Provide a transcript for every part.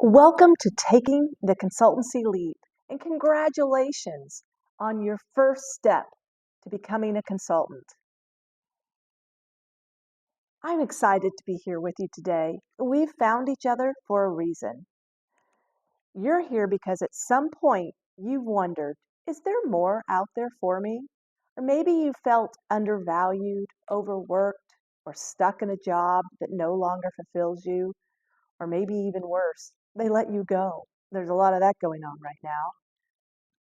Welcome to Taking the Consultancy Leap, and congratulations on your first step to becoming a consultant. I'm excited to be here with you today. We've found each other for a reason. You're here because at some point you've wondered, is there more out there for me? Or maybe you felt undervalued, overworked, or stuck in a job that no longer fulfills you. Or maybe even worse, they let you go. There's a lot of that going on right now.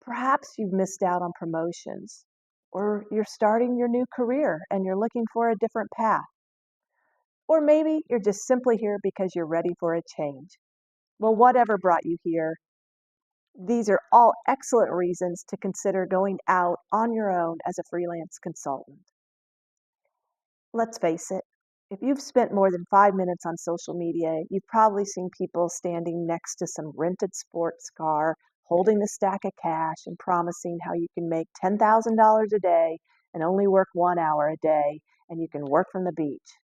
Perhaps you've missed out on promotions, or you're starting your new career and you're looking for a different path. Or maybe you're just simply here because you're ready for a change. Well, whatever brought you here, these are all excellent reasons to consider going out on your own as a freelance consultant. Let's face it, if you've spent more than 5 minutes on social media, you've probably seen people standing next to some rented sports car, holding a stack of cash and promising how you can make $10,000 a day and only work 1 hour a day and you can work from the beach.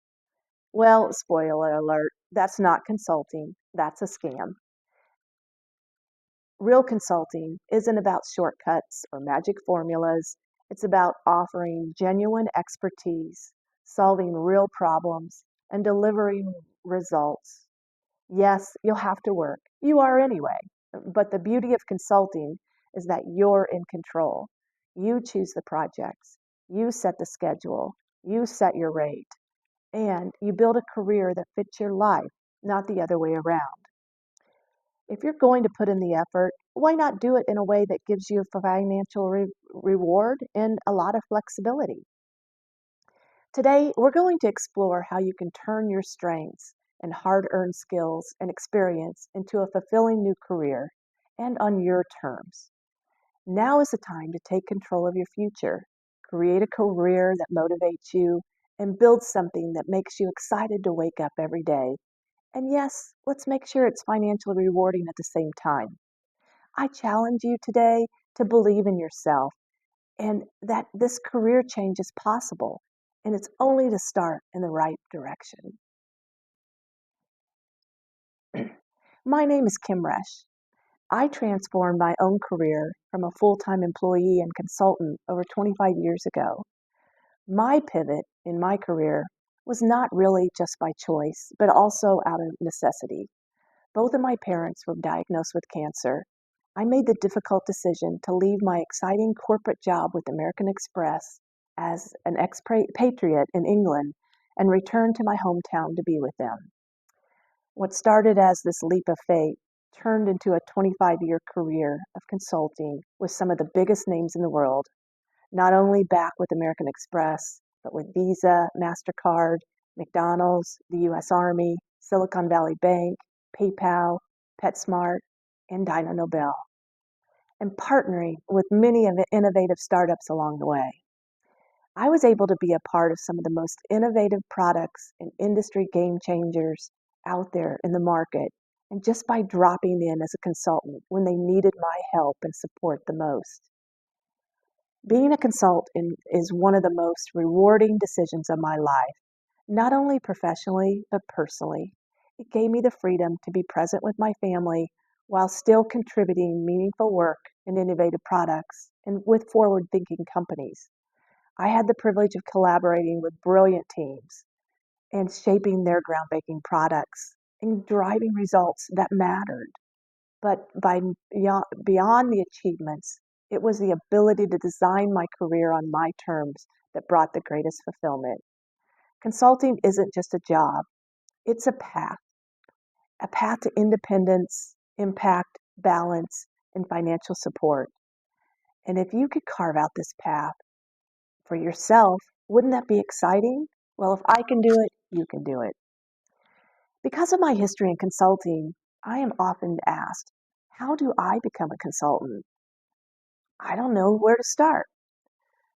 Well, spoiler alert, that's not consulting, that's a scam. Real consulting isn't about shortcuts or magic formulas. It's about offering genuine expertise, solving real problems, and delivering results. Yes, you'll have to work. You are anyway. But the beauty of consulting is that you're in control. You choose the projects, you set the schedule, you set your rate, and you build a career that fits your life, not the other way around. If you're going to put in the effort, why not do it in a way that gives you a financial reward and a lot of flexibility? Today, we're going to explore how you can turn your strengths and hard earned skills and experience into a fulfilling new career and on your terms. Now is the time to take control of your future, create a career that motivates you, and build something that makes you excited to wake up every day. And yes, let's make sure it's financially rewarding at the same time. I challenge you today to believe in yourself and that this career change is possible, and it's only to start in the right direction. My name is Kim Resch. I transformed my own career from a full-time employee and consultant over 25 years ago. My pivot in my career was not really just by choice, but also out of necessity. Both of my parents were diagnosed with cancer. I made the difficult decision to leave my exciting corporate job with American Express as an expatriate in England and return to my hometown to be with them. What started as this leap of faith turned into a 25-year career of consulting with some of the biggest names in the world, not only back with American Express, but with Visa, MasterCard, McDonald's, the US Army, Silicon Valley Bank, PayPal, PetSmart, and Dyno Nobel, and partnering with many of the innovative startups along the way. I was able to be a part of some of the most innovative products and industry game changers out there in the market, and just by dropping in as a consultant when they needed my help and support the most. Being a consultant is one of the most rewarding decisions of my life, not only professionally, but personally. It gave me the freedom to be present with my family while still contributing meaningful work and innovative products and with forward thinking companies. I had the privilege of collaborating with brilliant teams and shaping their groundbreaking products and driving results that mattered. But beyond the achievements, it was the ability to design my career on my terms that brought the greatest fulfillment. Consulting isn't just a job, it's a path to independence, impact, balance, and financial support. And if you could carve out this path for yourself, wouldn't that be exciting? Well, if I can do it, you can do it. Because of my history in consulting, I am often asked, how do I become a consultant? I don't know where to start.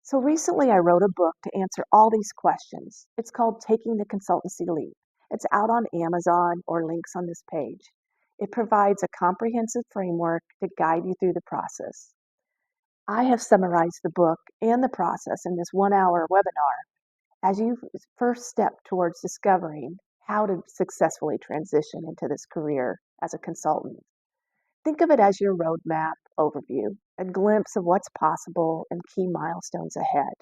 So recently I wrote a book to answer all these questions. It's called Taking the Consultancy Leap. It's out on Amazon or links on this page. It provides a comprehensive framework to guide you through the process. I have summarized the book and the process in this 1 hour webinar as you first step towards discovering how to successfully transition into this career as a consultant. Think of it as your roadmap overview, a glimpse of what's possible and key milestones ahead.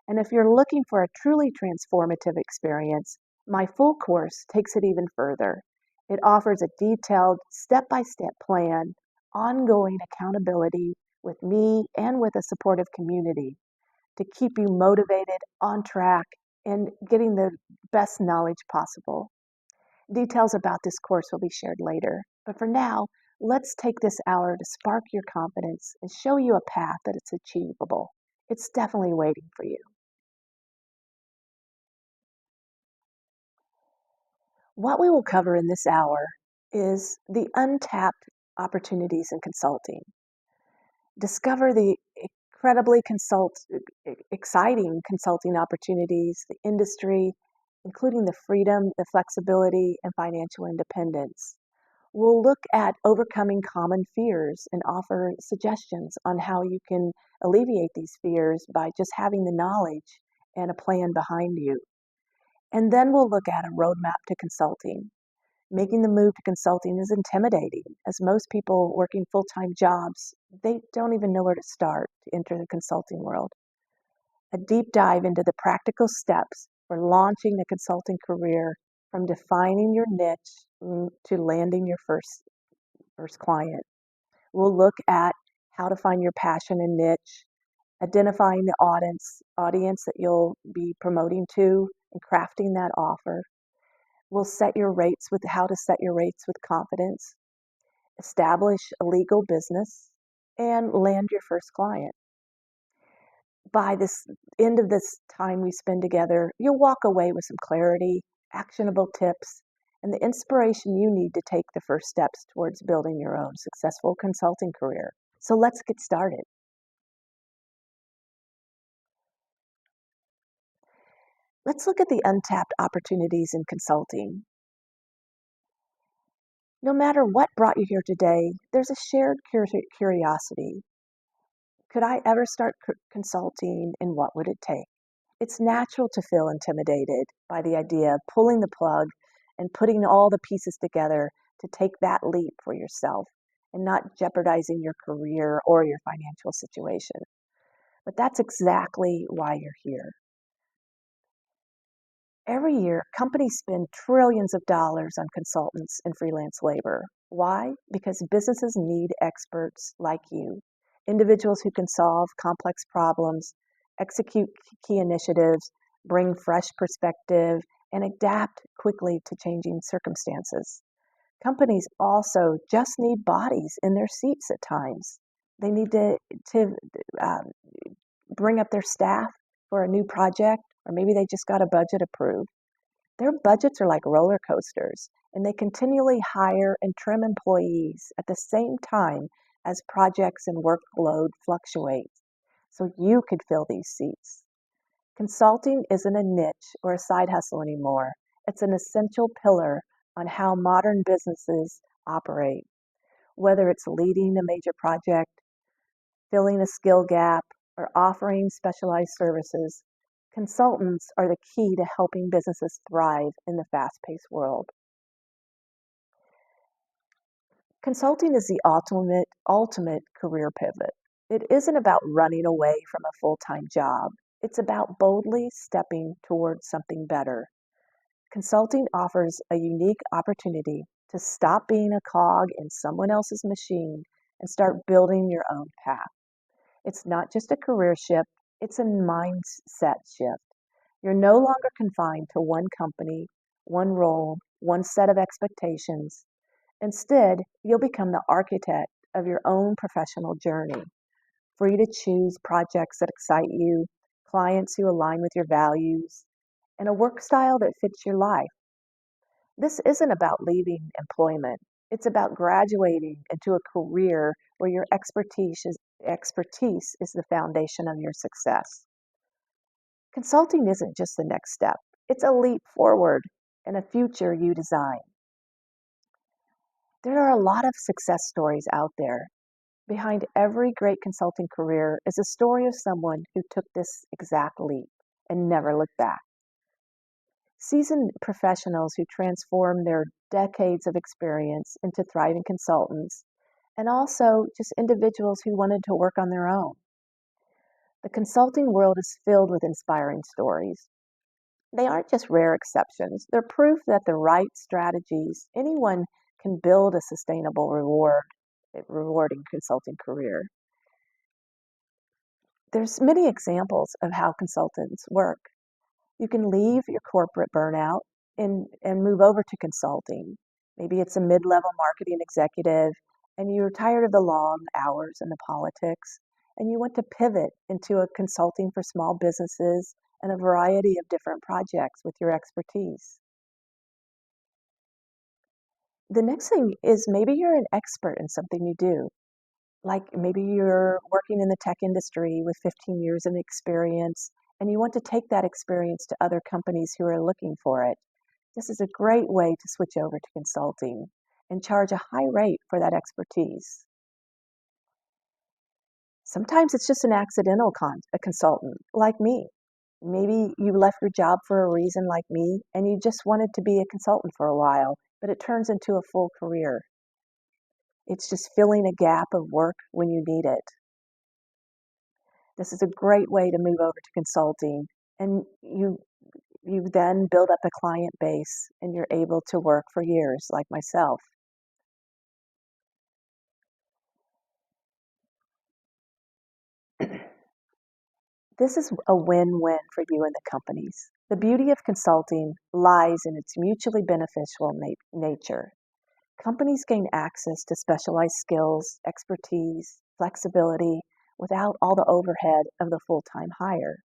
And if you're looking for a truly transformative experience, my full course takes it even further. It offers a detailed, step by step plan, ongoing accountability with me and with a supportive community to keep you motivated, on track, and getting the best knowledge possible. Details about this course will be shared later, but for now, let's take this hour to spark your confidence and show you a path that it's achievable. It's definitely waiting for you. What we will cover in this hour is the untapped opportunities in consulting. Discover the exciting consulting opportunities, the industry, including the freedom, the flexibility, and financial independence. We'll look at overcoming common fears and offer suggestions on how you can alleviate these fears by just having the knowledge and a plan behind you. And then we'll look at a roadmap to consulting. Making the move to consulting is intimidating, as most people working full-time jobs, they don't even know where to start to enter the consulting world. A deep dive into the practical steps for launching a consulting career, from defining your niche to landing your first client. We'll look at how to find your passion and niche, identifying the audience that you'll be promoting to, and crafting that offer. We'll set your rates with how to set your rates with confidence, establish a legal business, and land your first client. By this end of this time we spend together, you'll walk away with some clarity, actionable tips, and the inspiration you need to take the first steps towards building your own successful consulting career. So let's get started. Let's look at the untapped opportunities in consulting. No matter what brought you here today, there's a shared curiosity. Could I ever start consulting, and what would it take? It's natural to feel intimidated by the idea of pulling the plug and putting all the pieces together to take that leap for yourself and not jeopardizing your career or your financial situation. But that's exactly why you're here. Every year, companies spend trillions of dollars on consultants and freelance labor. Why? Because businesses need experts like you, individuals who can solve complex problems, execute key initiatives, bring fresh perspective, and adapt quickly to changing circumstances. Companies also just need bodies in their seats at times. They need to um, bring up their staff for a new project, or maybe they just got a budget approved. Their budgets are like roller coasters, and they continually hire and trim employees at the same time as projects and workload fluctuate, so you could fill these seats. Consulting isn't a niche or a side hustle anymore. It's an essential pillar on how modern businesses operate, whether it's leading a major project, filling a skill gap, or offering specialized services. Consultants are the key to helping businesses thrive in the fast-paced world. Consulting is the ultimate career pivot. It isn't about running away from a full-time job. It's about boldly stepping towards something better. Consulting offers a unique opportunity to stop being a cog in someone else's machine and start building your own path. It's not just a career shift, it's a mindset shift. You're no longer confined to one company, one role, one set of expectations. Instead, you'll become the architect of your own professional journey, free to choose projects that excite you, clients who align with your values, and a work style that fits your life. This isn't about leaving employment. It's about graduating into a career where your expertise is the foundation of your success. Consulting isn't just the next step, it's a leap forward and a future you design. There are a lot of success stories out there. Behind every great consulting career is a story of someone who took this exact leap and never looked back. Seasoned professionals who transform their decades of experience into thriving consultants, and also just individuals who wanted to work on their own. The consulting world is filled with inspiring stories. They aren't just rare exceptions, they're proof that the right strategies, anyone can build a sustainable rewarding consulting career. There's many examples of how consultants work. You can leave your corporate burnout and move over to consulting. Maybe it's a mid-level marketing executive and you're tired of the long hours and the politics and you want to pivot into a consulting for small businesses and a variety of different projects with your expertise. The next thing is maybe you're an expert in something you do. Like maybe you're working in the tech industry with 15 years of experience and you want to take that experience to other companies who are looking for it. This is a great way to switch over to consulting and charge a high rate for that expertise. Sometimes it's just an accidental a consultant, like me. Maybe you left your job for a reason like me and you just wanted to be a consultant for a while, but it turns into a full career. It's just filling a gap of work when you need it. This is a great way to move over to consulting and you then build up a client base and you're able to work for years like myself. This is a win-win for you and the companies. The beauty of consulting lies in its mutually beneficial nature. Companies gain access to specialized skills, expertise, flexibility without all the overhead of the full-time hire.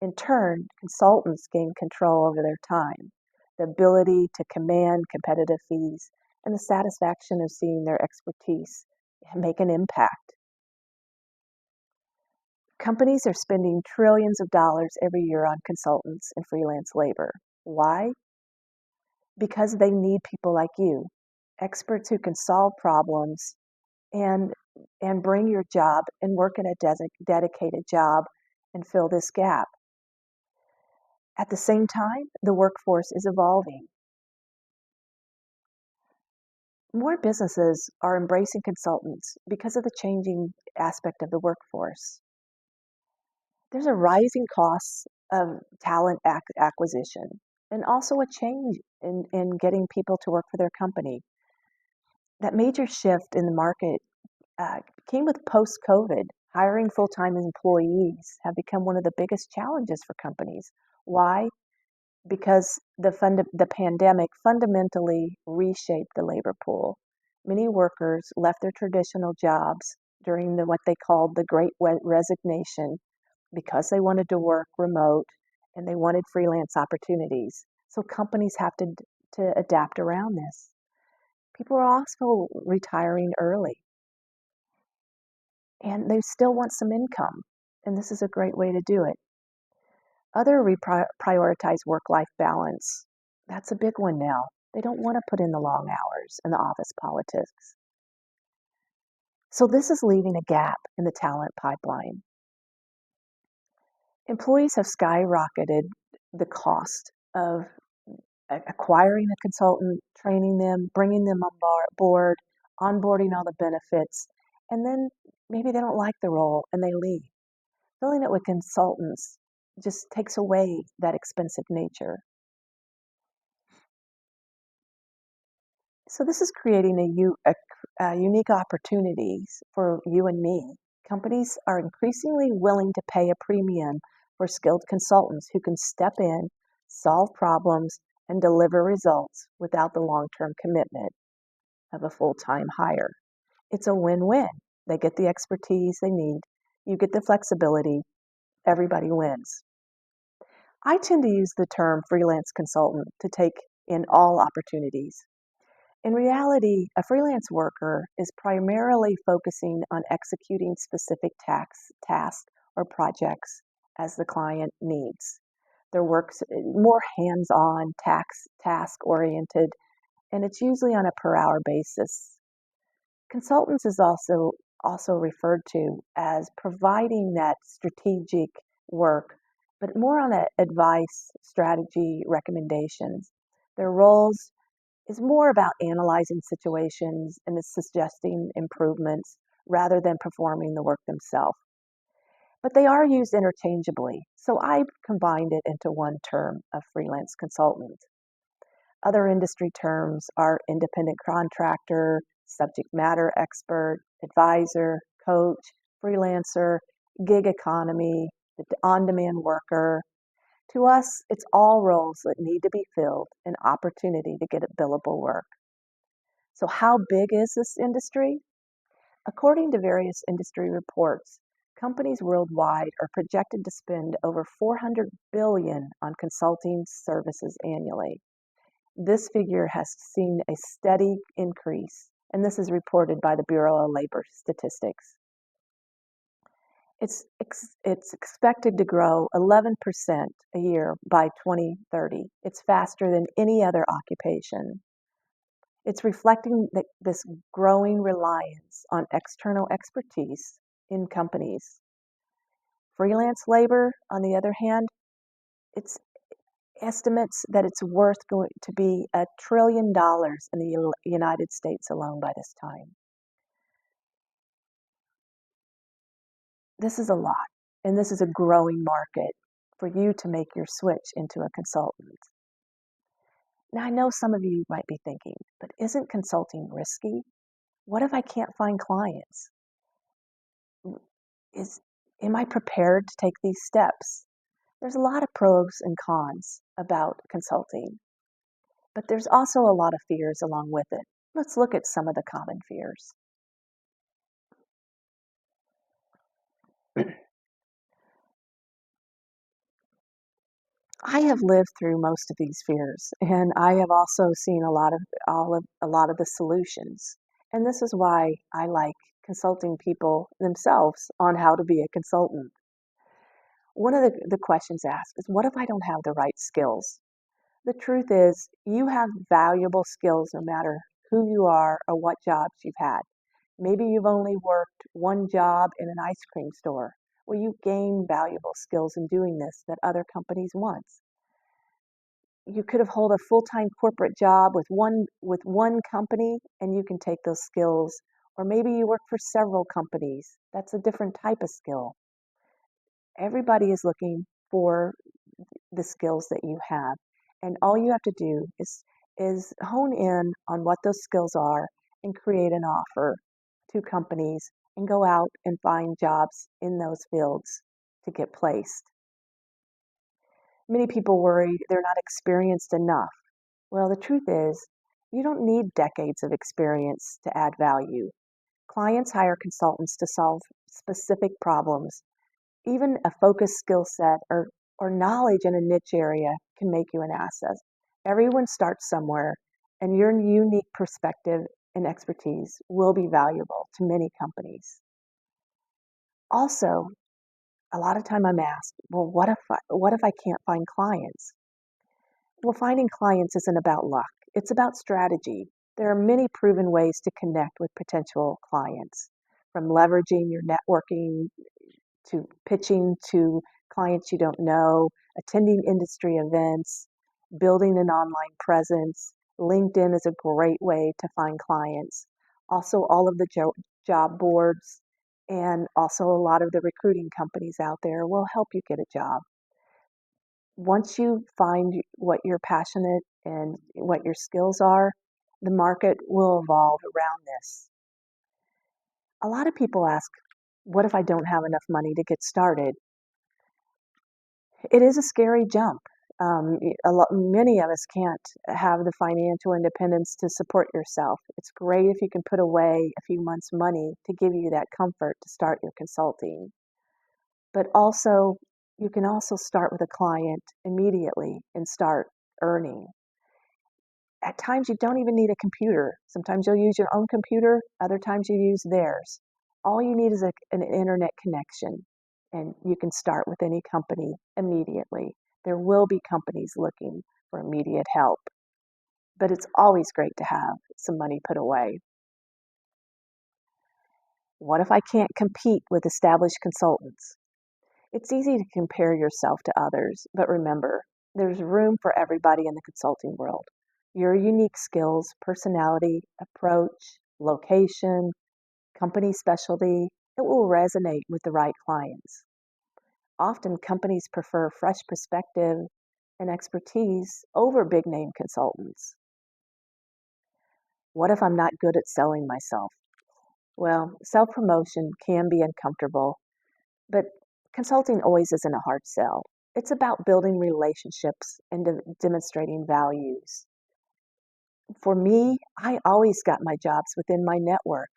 In turn, consultants gain control over their time, the ability to command competitive fees, and the satisfaction of seeing their expertise make an impact. Companies are spending trillions of dollars every year on consultants and freelance labor. Why? Because they need people like you, experts who can solve problems and bring your job and work in a dedicated job and fill this gap. At the same time, the workforce is evolving. More businesses are embracing consultants because of the changing aspect of the workforce. There's a rising cost of talent acquisition and also a change in getting people to work for their company. That major shift in the market came with post-COVID. Hiring full-time employees have become one of the biggest challenges for companies. Why? Because the pandemic fundamentally reshaped the labor pool. Many workers left their traditional jobs during what they called the Great Resignation because they wanted to work remote and they wanted freelance opportunities. So companies have to adapt around this. People are also retiring early and they still want some income, and this is a great way to do it. Other prioritize work-life balance. That's a big one now. They don't want to put in the long hours and the office politics. So this is leaving a gap in the talent pipeline. Employees have skyrocketed the cost of acquiring a consultant, training them, bringing them on board, onboarding all the benefits, and then maybe they don't like the role and they leave. Filling it with consultants just takes away that expensive nature. So this is creating unique opportunities for you and me. Companies are increasingly willing to pay a premium for skilled consultants who can step in, solve problems, and deliver results without the long-term commitment of a full-time hire. It's a win-win. They get the expertise they need. You get the flexibility. Everybody wins. I tend to use the term freelance consultant to take in all opportunities. In reality, a freelance worker is primarily focusing on executing specific tasks or projects as the client needs. Their work's more hands-on, task-oriented, and it's usually on a per-hour basis. Consultants is also referred to as providing that strategic work but more on advice, strategy, recommendations. Their roles is more about analyzing situations and is suggesting improvements rather than performing the work themselves. But they are used interchangeably, so I combined it into one term of freelance consultant. Other industry terms are independent contractor, subject matter expert, advisor, coach, freelancer, gig economy, the on demand worker. To us, it's all roles that need to be filled, an opportunity to get billable work. So, how big is this industry? According to various industry reports, companies worldwide are projected to spend over 400 billion on consulting services annually. This figure has seen a steady increase, and this is reported by the Bureau of Labor Statistics. It's expected to grow 11% a year by 2030. It's faster than any other occupation. It's reflecting this growing reliance on external expertise in companies. Freelance labor, on the other hand, it's estimates that it's worth going to be $1 trillion in the United States alone by this time. This is a lot, and this is a growing market for you to make your switch into a consultant. Now, I know some of you might be thinking, but isn't consulting risky? What if I can't find clients? Is, am I prepared to take these steps? There's a lot of pros and cons about consulting, but there's also a lot of fears along with it. Let's look at some of the common fears. I have lived through most of these fears, and I have also seen a lot of the solutions. And this is why I like consulting people themselves on how to be a consultant. One of the questions asked is, what if I don't have the right skills? The truth is, you have valuable skills no matter who you are or what jobs you've had. Maybe you've only worked one job in an ice cream store. Well, you gain valuable skills in doing this that other companies want. You could have held a full-time corporate job with one company and you can take those skills, or maybe you work for several companies. That's a different type of skill. Everybody is looking for the skills that you have, and all you have to do is hone in on what those skills are and create an offer to companies and go out and find jobs in those fields to get placed. Many people worry they're not experienced enough. Well, the truth is, you don't need decades of experience to add value. Clients hire consultants to solve specific problems. Even a focused skill set or knowledge in a niche area can make you an asset. Everyone starts somewhere, and your unique perspective and expertise will be valuable to many companies. Also, a lot of time I'm asked, well, what if I can't find clients? Well, finding clients isn't about luck. It's about strategy. There are many proven ways to connect with potential clients, from leveraging your networking to pitching to clients you don't know, attending industry events, building an online presence. LinkedIn is a great way to find clients. Also, all of the job boards and also a lot of the recruiting companies out there will help you get a job. Once you find what you're passionate and what your skills are, the market will evolve around this. A lot of people ask, what if I don't have enough money to get started? It is a scary jump. Many of us can't have the financial independence to support yourself. It's great if you can put away a few months' money to give you that comfort to start your consulting. But also, you can also start with a client immediately and start earning. At times, you don't even need a computer. Sometimes you'll use your own computer, other times you use theirs. All you need is an internet connection, and you can start with any company immediately. There will be companies looking for immediate help, but it's always great to have some money put away. What if I can't compete with established consultants? It's easy to compare yourself to others, but remember, there's room for everybody in the consulting world. Your unique skills, personality, approach, location, company specialty, it will resonate with the right clients. Often companies prefer fresh perspective and expertise over big name consultants. What if I'm not good at selling myself? Well, self promotion can be uncomfortable, but consulting always isn't a hard sell. It's about building relationships and demonstrating values. For me, I always got my jobs within my network.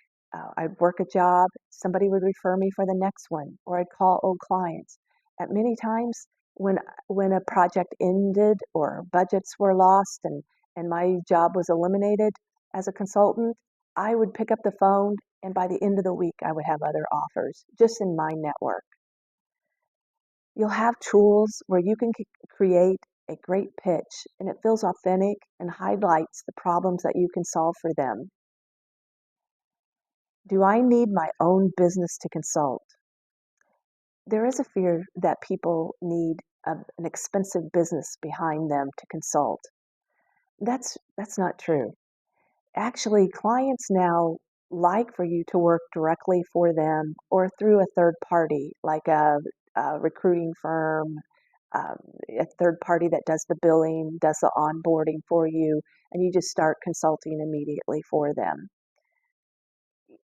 I'd work a job, somebody would refer me for the next one, or I'd call old clients. At many times, when a project ended or budgets were lost and my job was eliminated as a consultant, I would pick up the phone, and by the end of the week, I would have other offers just in my network. You'll have tools where you can create a great pitch and it feels authentic and highlights the problems that you can solve for them. Do I need my own business to consult? There is a fear that people need an expensive business behind them to consult. That's not true. Actually, clients now like for you to work directly for them or through a third party, like a recruiting firm, um, a third party that does the billing, does the onboarding for you, and you just start consulting immediately for them.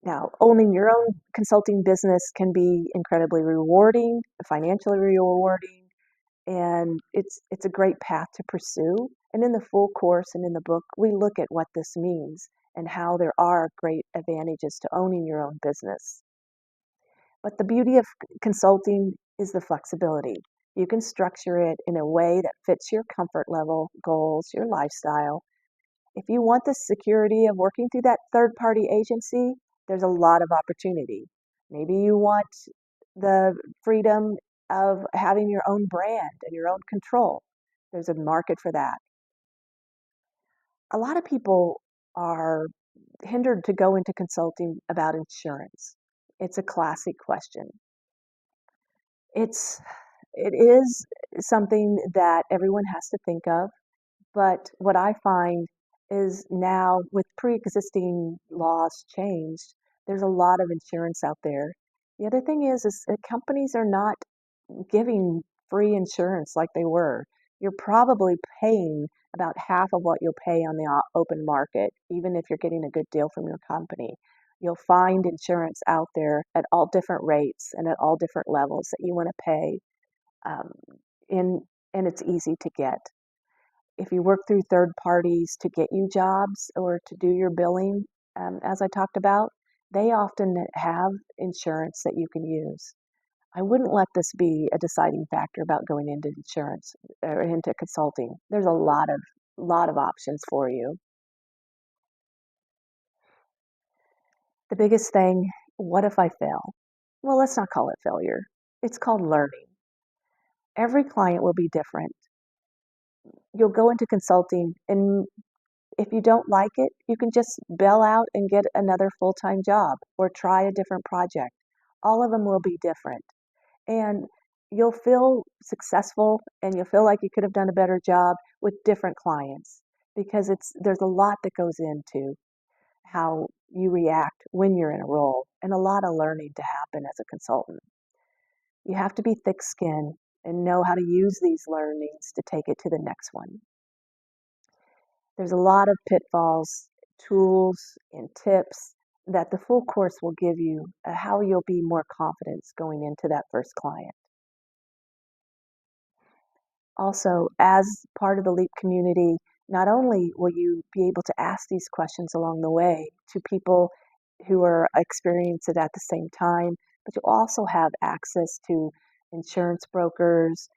Now, owning your own consulting business can be incredibly rewarding, financially rewarding, and it's a great path to pursue. And in the full course and in the book, we look at what this means and how there are great advantages to owning your own business. But the beauty of consulting is the flexibility. You can structure it in a way that fits your comfort level, goals, your lifestyle. If you want the security of working through that third party agency, there's a lot of opportunity. Maybe you want the freedom of having your own brand and your own control. There's a market for that. A lot of people are hindered to go into consulting about insurance. It's a classic question. It's it is something that everyone has to think of. But what I find is now with pre-existing laws changed, there's a lot of insurance out there. The other thing is that companies are not giving free insurance like they were. You're probably paying about half of what you'll pay on the open market, even if you're getting a good deal from your company. You'll find insurance out there at all different rates and at all different levels that you want to pay, um, in, and it's easy to get. If you work through third parties to get you jobs or to do your billing, as I talked about, they often have insurance that you can use. I wouldn't let this be a deciding factor about going into insurance or into consulting. There's a lot of options for you. The biggest thing, what if I fail? Well, let's not call it failure. It's called learning. Every client will be different. You'll go into consulting and if you don't like it, you can just bail out and get another full-time job or try a different project. All of them will be different. And you'll feel successful and you'll feel like you could have done a better job with different clients because there's a lot that goes into how you react when you're in a role and a lot of learning to happen as a consultant. You have to be thick-skinned and know how to use these learnings to take it to the next one. There's a lot of pitfalls, tools, and tips that the full course will give you how you'll be more confident going into that first client. Also, as part of the LEAP community, not only will you be able to ask these questions along the way to people who are experiencing it at the same time, but you'll also have access to insurance brokers,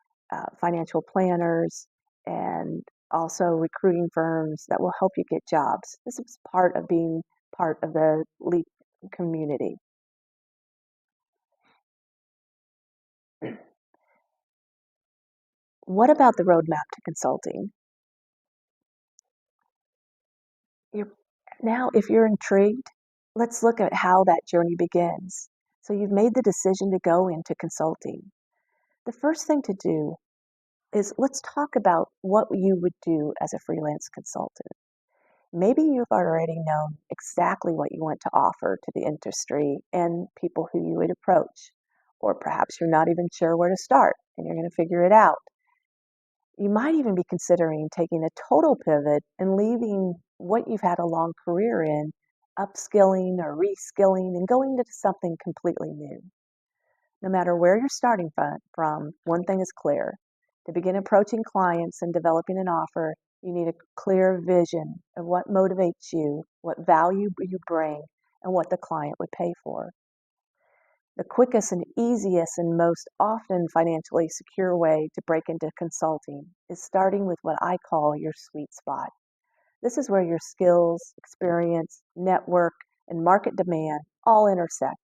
financial planners, and also recruiting firms that will help you get jobs. This is part of being part of the LEAP community. What about the roadmap to consulting? You're, now, if you're intrigued, let's look at how that journey begins. So you've made the decision to go into consulting. The first thing to do is let's talk about what you would do as a freelance consultant. Maybe you've already known exactly what you want to offer to the industry and people who you would approach. Or perhaps you're not even sure where to start and you're going to figure it out. You might even be considering taking a total pivot and leaving what you've had a long career in, upskilling or reskilling, and going into something completely new. No matter where you're starting from, one thing is clear. To begin approaching clients and developing an offer, you need a clear vision of what motivates you, what value you bring, and what the client would pay for. The quickest and easiest and most often financially secure way to break into consulting is starting with what I call your sweet spot. This is where your skills, experience, network, and market demand all intersect.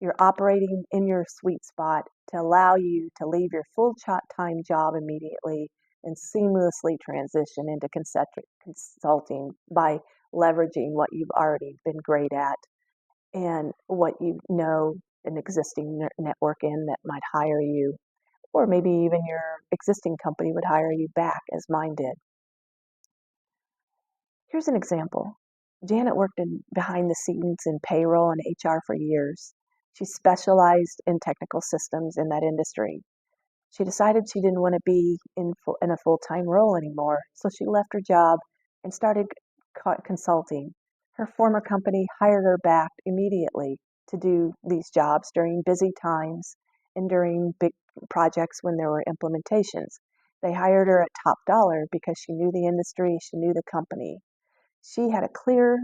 You're operating in your sweet spot to allow you to leave your full-time job immediately and seamlessly transition into consulting by leveraging what you've already been great at and what you know an existing network in that might hire you, or maybe even your existing company would hire you back as mine did. Here's an example. Janet worked behind the scenes in payroll and HR for years. She specialized in technical systems in that industry. She decided she didn't want to be in a full-time role anymore, so she left her job and started consulting. Her former company hired her back immediately to do these jobs during busy times and during big projects when there were implementations. They hired her at top dollar because she knew the industry, she knew the company. She had a clear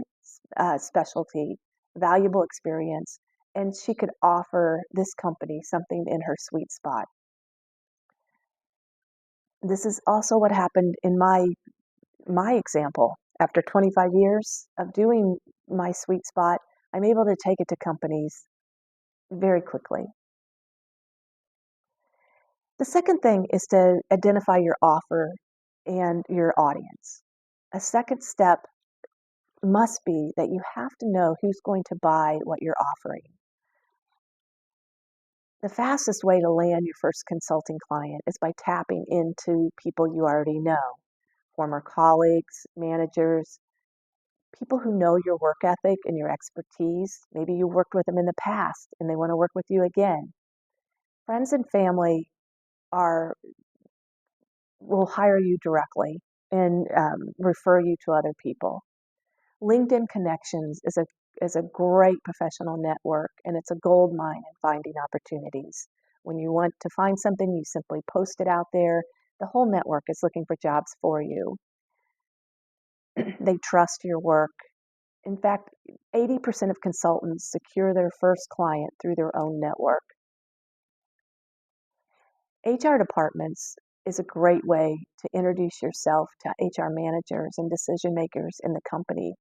specialty, valuable experience, and she could offer this company something in her sweet spot. This is also what happened in my example. After 25 years of doing my sweet spot, I'm able to take it to companies very quickly. The second thing is to identify your offer and your audience. A second step must be that you have to know who's going to buy what you're offering. The fastest way to land your first consulting client is by tapping into people you already know, former colleagues, managers, people who know your work ethic and your expertise. Maybe you worked with them in the past and they want to work with you again. Friends and family are will hire you directly and refer you to other people. LinkedIn Connections is a great professional network, and it's a gold mine in finding opportunities. When you want to find something, you simply post it out there. The whole network is looking for jobs for you. They trust your work. In fact, 80% of consultants secure their first client through their own network. HR departments is a great way to introduce yourself to HR managers and decision makers in the company.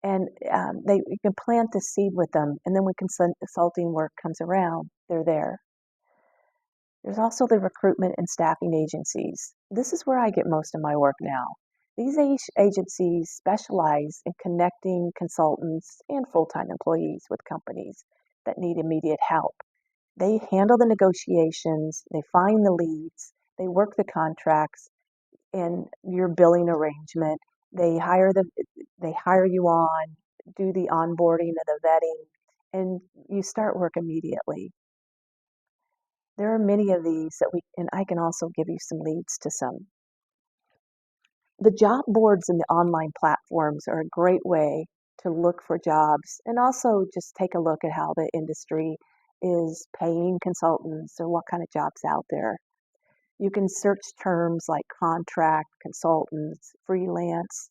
And you can plant the seed with them, and then when consulting work comes around, they're there. There's also the recruitment and staffing agencies. This is where I get most of my work now. These agencies specialize in connecting consultants and full-time employees with companies that need immediate help. They handle the negotiations, they find the leads, they work the contracts and your billing arrangement. They they hire you on, do the onboarding and the vetting, and you start work immediately. There are many of these and I can also give you some leads to some. The job boards and the online platforms are a great way to look for jobs and also just take a look at how the industry is paying consultants or what kind of jobs out there. You can search terms like contract, consultants, freelance,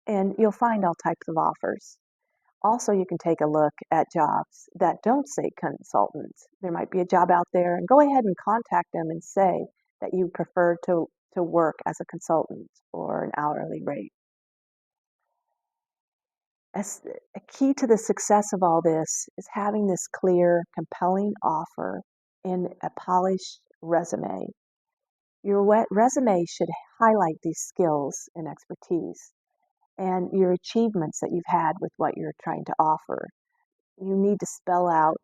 and you'll find all types of offers. Also, you can take a look at jobs that don't say consultants. There might be a job out there, and go ahead and contact them and say that you prefer to work as a consultant or an hourly rate. As a key to the success of all this is having this clear, compelling offer and a polished resume. Your resume should highlight these skills and expertise and your achievements that you've had with what you're trying to offer. You need to spell out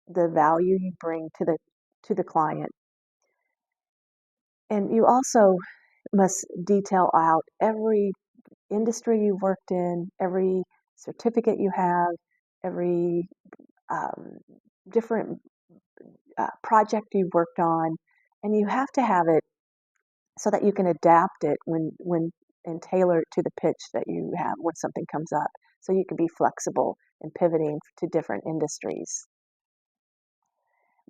the value you bring to the client. And you also must detail out every industry you've worked in, every certificate you have, every um, different project you've worked on, and you have to have it so that you can adapt it when and tailor it to the pitch that you have when something comes up. So you can be flexible and pivoting to different industries.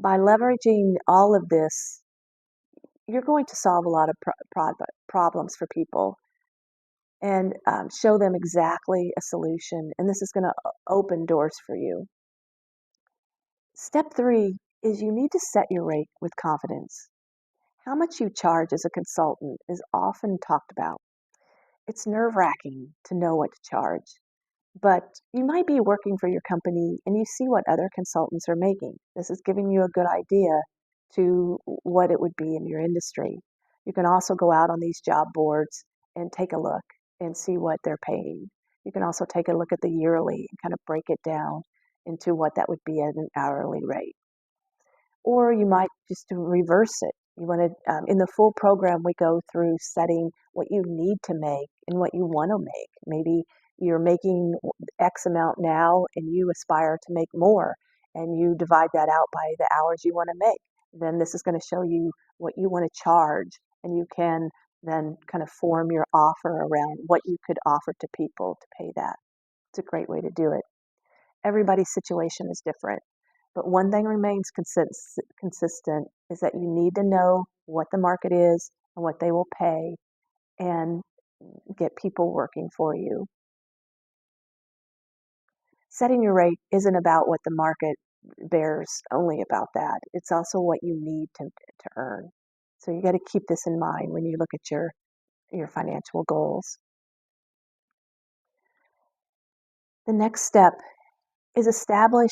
By leveraging all of this, you're going to solve a lot of problems for people and show them exactly a solution. And this is going to open doors for you. Step 3 is you need to set your rate with confidence. How much you charge as a consultant is often talked about. It's nerve-wracking to know what to charge, but you might be working for your company and you see what other consultants are making. This is giving you a good idea to what it would be in your industry. You can also go out on these job boards and take a look and see what they're paying. You can also take a look at the yearly and kind of break it down into what that would be at an hourly rate. Or you might just reverse it. You want to, in the full program, we go through setting what you need to make and what you want to make. Maybe you're making X amount now and you aspire to make more, and you divide that out by the hours you want to make. Then this is going to show you what you want to charge, and you can then kind of form your offer around what you could offer to people to pay that. It's a great way to do it. Everybody's situation is different. But one thing remains consistent is that you need to know what the market is and what they will pay and get people working for you. Setting your rate isn't about what the market bears only about that. It's also what you need to earn. So you got to keep this in mind when you look at your financial goals. The next step is establish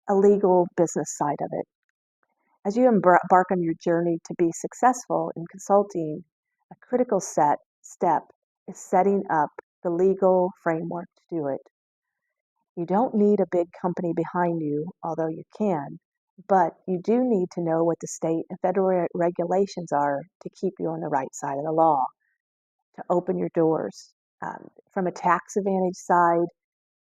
a legal business side of it. As you embark on your journey to be successful in consulting, a critical step is setting up the legal framework to do it. You don't need a big company behind you, although you can, but you do need to know what the state and federal regulations are to keep you on the right side of the law, to open your doors. From a tax advantage side,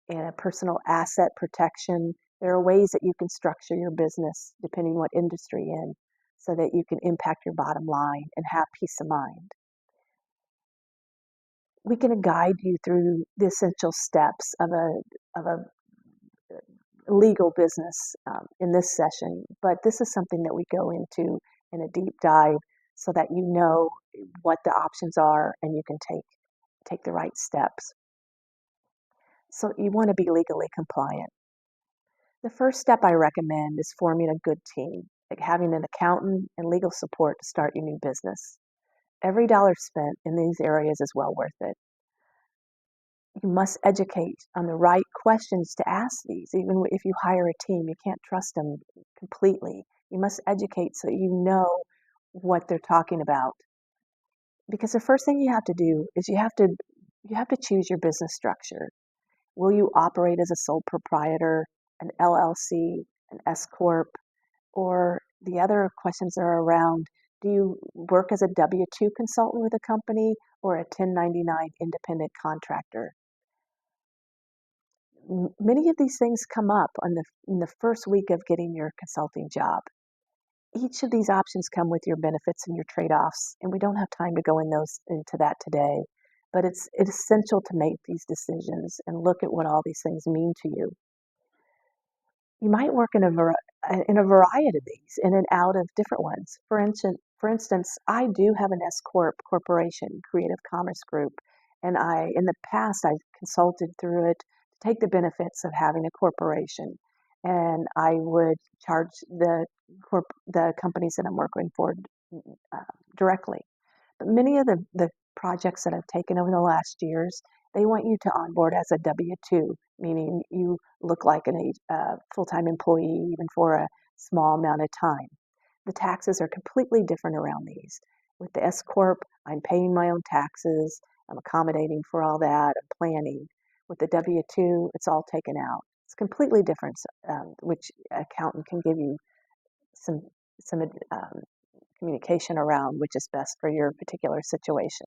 and a personal asset protection. There are ways that you can structure your business depending what industry you're in so that you can impact your bottom line and have peace of mind. We can guide you through the essential steps of a legal business in this session, but this is something that we go into in a deep dive so that you know what the options are and you can take the right steps. So you want to be legally compliant. The first step I recommend is forming a good team, like having an accountant and legal support to start your new business. Every dollar spent in these areas is well worth it. You must educate on the right questions to ask these. Even if you hire a team, you can't trust them completely. You must educate so you know what they're talking about. Because the first thing you have to do is you have to choose your business structure. Will you operate as a sole proprietor, an LLC, an S corp, or the other questions are around, do you work as a W-2 consultant with a company or a 1099 independent contractor? Many of these things come up in the first week of getting your consulting job. Each of these options come with your benefits and your trade-offs, and we don't have time to go into that today. But it's essential to make these decisions and look at what all these things mean to you. You might work in a variety of these, in and out of different ones. For instance, I do have an S corp corporation, Creative Commerce Group, and in the past I've consulted through it to take the benefits of having a corporation, and I would charge the companies that I'm working for uh, directly. But many of the projects that I've taken over the last years, they want you to onboard as a W-2, meaning you look like a full-time employee even for a small amount of time. The taxes are completely different around these. With the S Corp, I'm paying my own taxes, I'm accommodating for all that, I'm planning. With the W-2, it's all taken out. It's completely different, which accountant can give you some communication around which is best for your particular situation.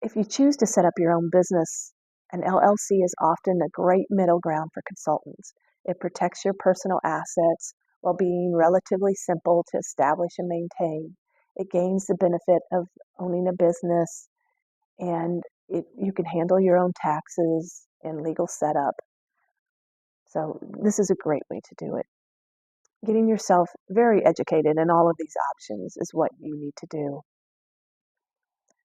If you choose to set up your own business, an LLC is often a great middle ground for consultants. It protects your personal assets while being relatively simple to establish and maintain. It gains the benefit of owning a business, and you can handle your own taxes and legal setup. So this is a great way to do it. Getting yourself very educated in all of these options is what you need to do.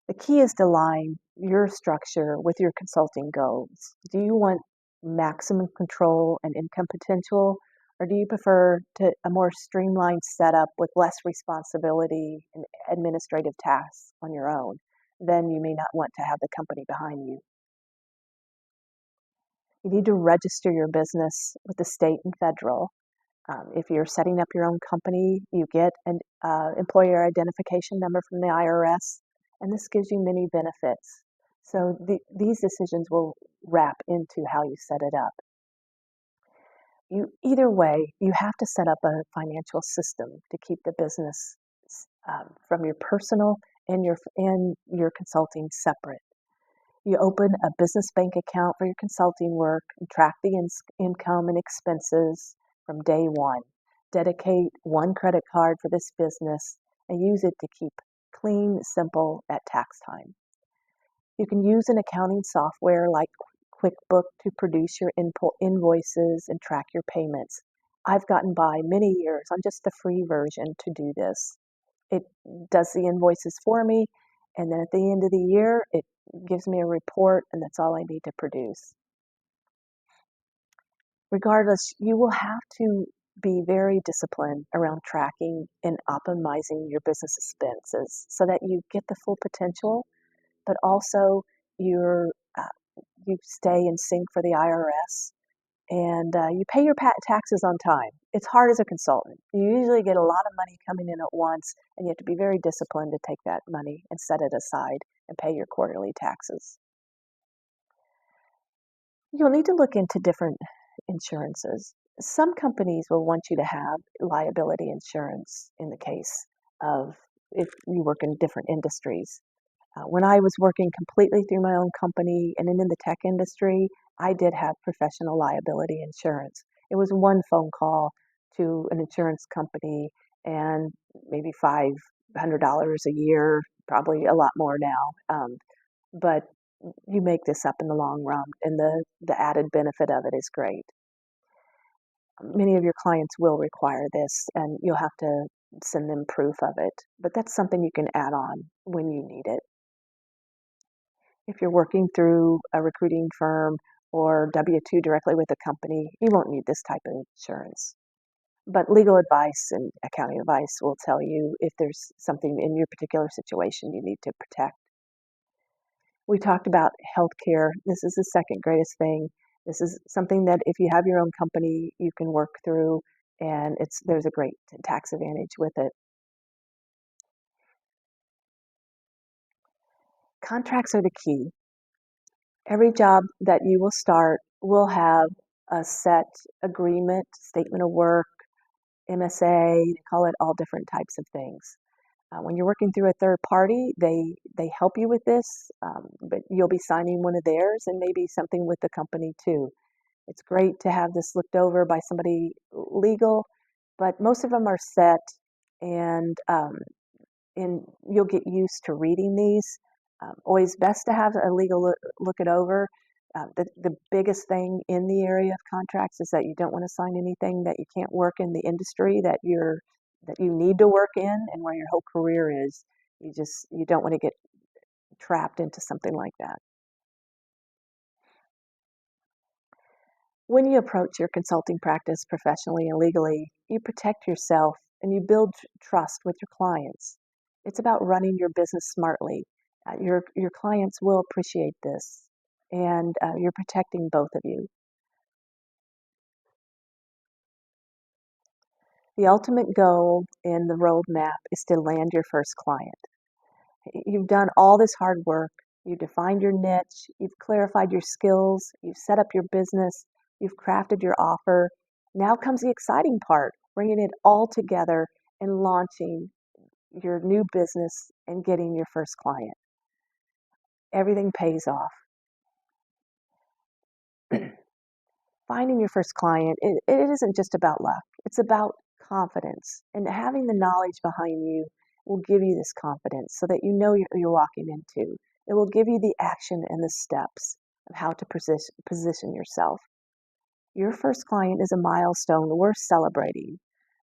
The key is to align your structure with your consulting goals. Do you want maximum control and income potential, or do you prefer a more streamlined setup with less responsibility and administrative tasks on your own? Then you may not want to have the company behind you. You need to register your business with the state and federal. If you're setting up your own company, you get an employer identification number from the IRS, and this gives you many benefits. So these decisions will wrap into how you set it up. Either way, you have to set up a financial system to keep the business from your personal and your consulting separate. You open a business bank account for your consulting work and track the income and expenses from day one. Dedicate one credit card for this business and use it to keep clean, simple at tax time. You can use an accounting software like QuickBook to produce your invoices and track your payments. I've gotten by many years on just the free version to do this. It does the invoices for me, and then at the end of the year, it gives me a report, and that's all I need to produce. Regardless, you will have to be very disciplined around tracking and optimizing your business expenses so that you get the full potential, but also uh, you stay in sync for the IRS, and you pay your taxes on time. It's hard as a consultant. You usually get a lot of money coming in at once, and you have to be very disciplined to take that money and set it aside and pay your quarterly taxes. You'll need to look into different insurances. Some companies will want you to have liability insurance in the case of if you work in different industries. When I was working completely through my own company and in the tech industry, I did have professional liability insurance. It was one phone call to an insurance company and maybe $500 a year, probably a lot more now. But you make this up in the long run, and the added benefit of it is great. Many of your clients will require this, and you'll have to send them proof of it, but that's something you can add on when you need it. If you're working through a recruiting firm or W-2 directly with a company, you won't need this type of insurance. But legal advice and accounting advice will tell you if there's something in your particular situation you need to protect. We talked about healthcare. This is the second greatest thing. This is something that if you have your own company, you can work through, and there's a great tax advantage with it. Contracts are the key. Every job that you will start will have a set agreement, statement of work, MSA, they call it all different types of things. When you're working through a third party, they help you with this, but you'll be signing one of theirs and maybe something with the company too. It's great to have this looked over by somebody legal, but most of them are set, and you'll get used to reading these. Always best to have a legal look it over. The biggest thing in the area of contracts is that you don't want to sign anything that you can't work in the industry that you need to work in and where your whole career is. You don't want to get trapped into something like that. When you approach your consulting practice professionally and legally, you protect yourself and you build trust with your clients. It's about running your business smartly. Your clients will appreciate this, and you're protecting both of you. The ultimate goal in the roadmap is to land your first client. You've done all this hard work. You've defined your niche. You've clarified your skills. You've set up your business. You've crafted your offer. Now comes the exciting part, bringing it all together in launching your new business and getting your first client. Everything pays off. Finding your first client, it isn't just about luck. It's about confidence. And having the knowledge behind you will give you this confidence so that you know you're walking into. It will give you the action and the steps of how to position yourself. Your first client is a milestone worth celebrating,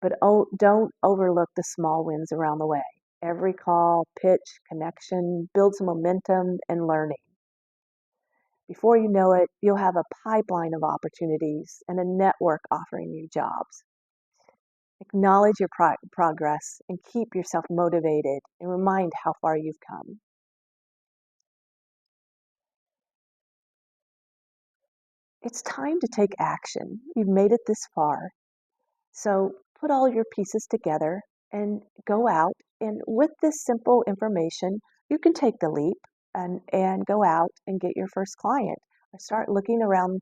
but don't overlook the small wins around the way. Every call, pitch, connection builds momentum and learning. Before you know it, you'll have a pipeline of opportunities and a network offering you jobs. Acknowledge your progress and keep yourself motivated and remind how far you've come. It's time to take action. You've made it this far. So put all your pieces together and go out. And with this simple information, you can take the leap and go out and get your first client. Or start looking around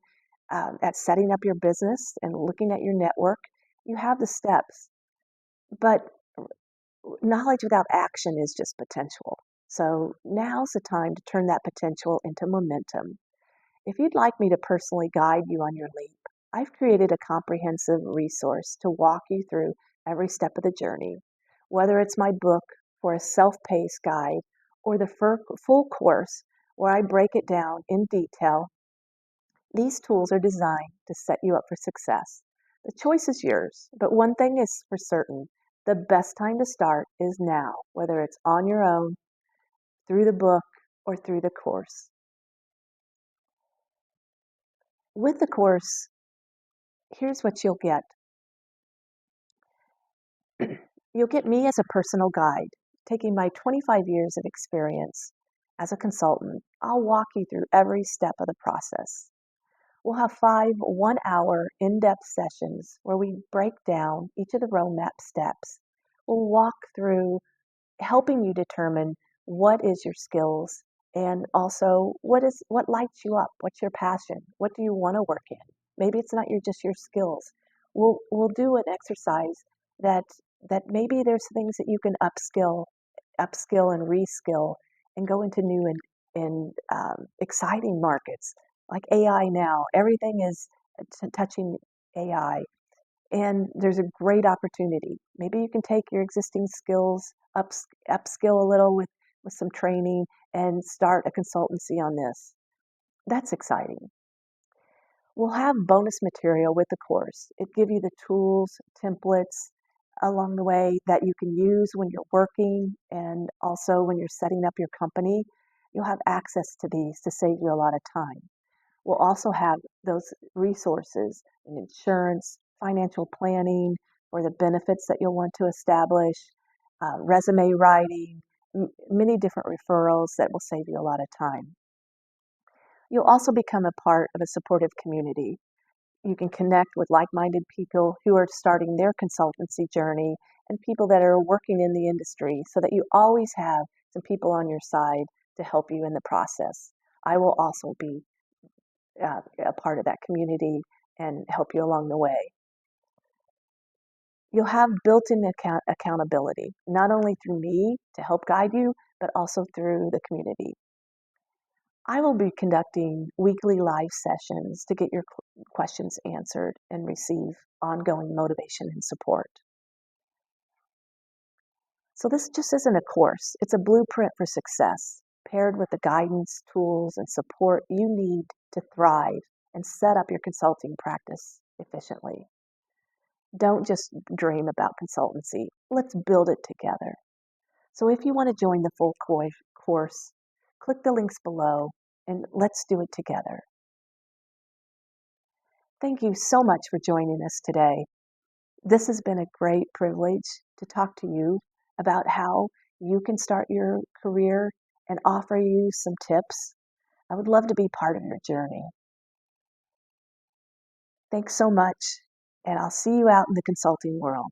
at setting up your business and looking at your network. You have the steps, but knowledge without action is just potential. So now's the time to turn that potential into momentum. If you'd like me to personally guide you on your leap, I've created a comprehensive resource to walk you through every step of the journey. Whether it's my book for a self-paced guide or the full course where I break it down in detail, these tools are designed to set you up for success. The choice is yours, but one thing is for certain, the best time to start is now, whether it's on your own, through the book, or through the course. With the course, here's what you'll get. You'll get me as a personal guide, taking my 25 years of experience as a consultant. I'll walk you through every step of the process. We'll have 5 one-hour in-depth sessions where we break down each of the roadmap steps. We'll walk through helping you determine what is your skills and also what lights you up, what's your passion, what do you want to work in. Maybe it's not just your skills. We'll do an exercise that maybe there's things that you can upskill and reskill and go into new and exciting markets like AI now. Everything is touching AI. And there's a great opportunity. Maybe you can take your existing skills, upskill a little with some training and start a consultancy on this. That's exciting. We'll have bonus material with the course. It gives you the tools, templates along the way that you can use when you're working and also when you're setting up your company. You'll have access to these to save you a lot of time. We'll also have those resources in insurance, financial planning, or the benefits that you'll want to establish, resume writing, many different referrals that will save you a lot of time. You'll also become a part of a supportive community. You can connect with like-minded people who are starting their consultancy journey and people that are working in the industry so that you always have some people on your side to help you in the process. I will also be a part of that community and help you along the way. You'll have built-in accountability, not only through me to help guide you, but also through the community. I will be conducting weekly live sessions to get your questions answered and receive ongoing motivation and support. So this just isn't a course, it's a blueprint for success, paired with the guidance, tools, and support you need to thrive and set up your consulting practice efficiently. Don't just dream about consultancy. Let's build it together. So if you want to join the full course, click the links below and let's do it together. Thank you so much for joining us today. This has been a great privilege to talk to you about how you can start your career and offer you some tips. I would love to be part of your journey. Thanks so much, and I'll see you out in the consulting world.